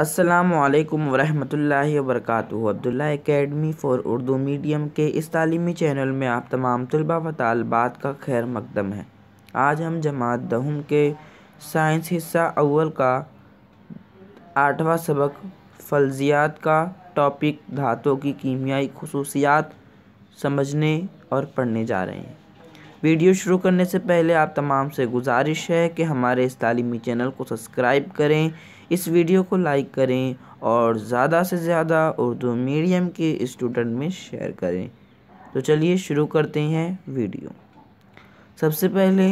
अस्सलामुअलैकुम वरहमतुल्लाहि वबरकातुहू। Abdullah academy for Urdu medium के इस तालीमी चैनल में आप तमाम तलबा व तालिबात का खैर मकदम है। आज हम जमात दहम के साइंस हिस्सा अव्वल का 8वां सबक फ़ल्ज़ियात का टॉपिक धातुओं की कीमियाई खुसूसियात समझने और पढ़ने जा रहे हैं। वीडियो शुरू करने से पहले आप तमाम से गुजारिश है कि हमारे इस तालीमी चैनल को सब्सक्राइब करें, इस वीडियो को लाइक करें और ज़्यादा से ज़्यादा उर्दू मीडियम के स्टूडेंट में शेयर करें। तो चलिए शुरू करते हैं वीडियो। सबसे पहले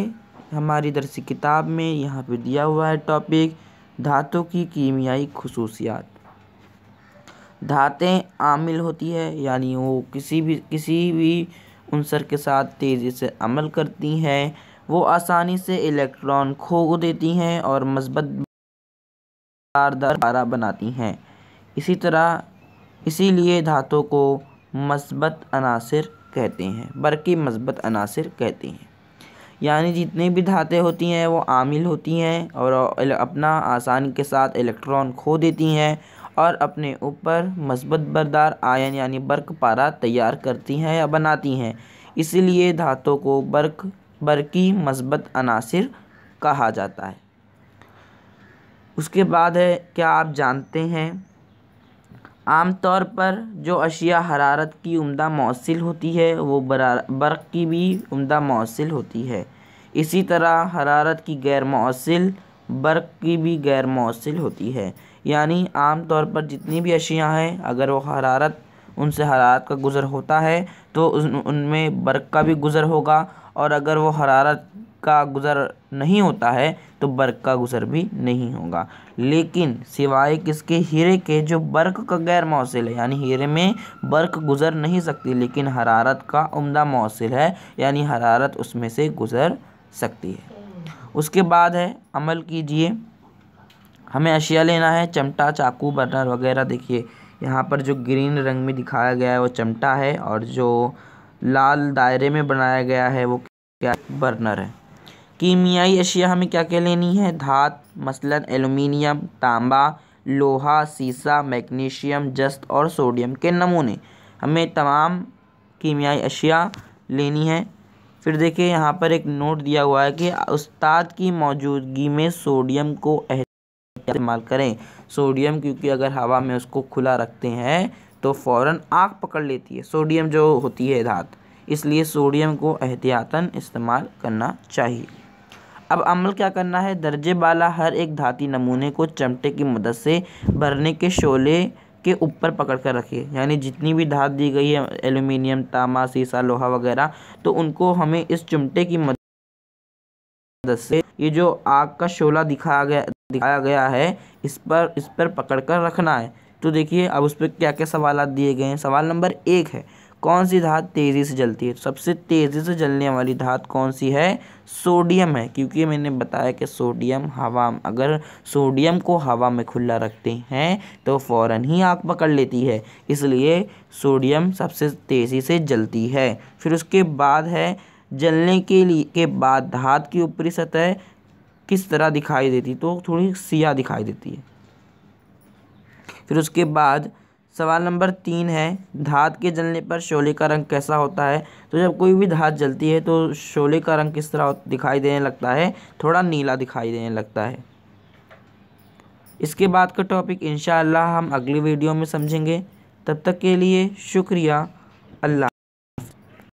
हमारी दरसी किताब में यहाँ पे दिया हुआ है टॉपिक धातु की कीमियाई खुसूसियात। धातें आमिल होती है, यानी वो किसी भी उनसर के साथ तेज़ी से अमल करती हैं। वो आसानी से इलेक्ट्रॉन खो देती हैं और मस्बत धारा बनाती हैं। इसीलिए धातु को मस्बत अनासिर कहते हैं, बरकी मस्बत अनासिर कहते हैं। यानी जितनी भी धातें होती हैं वो आमिल होती हैं और अपना आसानी के साथ इलेक्ट्रॉन खो देती हैं और अपने ऊपर मस्बत बरदार आयन यानी बर्क पारा तैयार करती हैं या बनाती हैं। इसीलिए धातु को बरकी मस्बत अनासिर कहा जाता है। उसके बाद है, क्या आप जानते हैं आमतौर पर जो अशिया हरारत की उम्दा मौसिल होती है वो बर्क की भी उम्दा मौसिल होती है। इसी तरह हरारत की गैर मौसिल बर्क की भी गैर मौसिल होती है। यानी आम तौर पर जितनी भी अशिया हैं, अगर वो उनसे हरारत का गुज़र होता है तो उनमें बर्क का भी गुज़र होगा, और अगर वो हरारत का गुज़र नहीं होता है तो बर्क का गुज़र भी नहीं होगा। लेकिन सिवाय किसके, हीरे के, जो बर्क का गैर मौसिल है, यानी हीरे में बर्क गुज़र नहीं सकती लेकिन हरारत का उम्दा मौसिल है, यानी हरारत उसमें से गुज़र सकती है। उसके बाद है, अमल कीजिए। हमें अशिया लेना है, चिमटा, चाकू, बर्नर वगैरह। देखिए यहाँ पर जो ग्रीन रंग में दिखाया गया है वो चिमटा है और जो लाल दायरे में बनाया गया है वो क्या, बर्नर है। कीमियाई अशिया हमें क्या क्या लेनी है, धातु मसलन एल्युमिनियम, तांबा, लोहा, सीसा, मैग्नीशियम, जस्त और सोडियम के नमूने। हमें तमाम कीमियाई अशिया लेनी है। फिर देखिए यहाँ पर एक नोट दिया हुआ है कि उस्ताद की मौजूदगी में सोडियम को इस्तेमाल करें। सोडियम क्योंकि अगर हवा में उसको खुला रखते हैं तो फ़ौरन आग पकड़ लेती है, सोडियम जो होती है धातु, इसलिए सोडियम को एहतियातन इस्तेमाल करना चाहिए। अब अमल क्या करना है, दर्जे बाला हर एक धाती नमूने को चिमटे की मदद से भरने के शोले के ऊपर पकड़ कर रखिए। यानी जितनी भी धात दी गई है, एल्युमिनियम, तांबा, सीसा, लोहा वगैरह, तो उनको हमें इस चिमटे की मदद से, ये जो आग का शोला दिखाया गया है, इस पर पकड़ कर रखना है। तो देखिए अब उस पर क्या क्या सवालात दिए गए हैं। सवाल नंबर 1 है, कौन सी धात तेज़ी से जलती है? सबसे तेज़ी से जलने वाली धात कौन सी है? सोडियम है, क्योंकि मैंने बताया कि अगर सोडियम को हवा में खुला रखते हैं तो फ़ौरन ही आग पकड़ लेती है, इसलिए सोडियम सबसे तेज़ी से जलती है। फिर उसके बाद है, जलने के बाद धात की ऊपरी सतह किस तरह दिखाई देती? तो थोड़ी सियाह दिखाई देती है। फिर उसके बाद सवाल नंबर 3 है, धात के जलने पर शोले का रंग कैसा होता है? तो जब कोई भी धात जलती है तो शोले का रंग किस तरह दिखाई देने लगता है? थोड़ा नीला दिखाई देने लगता है। इसके बाद का टॉपिक इंशाअल्लाह हम अगली वीडियो में समझेंगे। तब तक के लिए शुक्रिया। अल्लाह।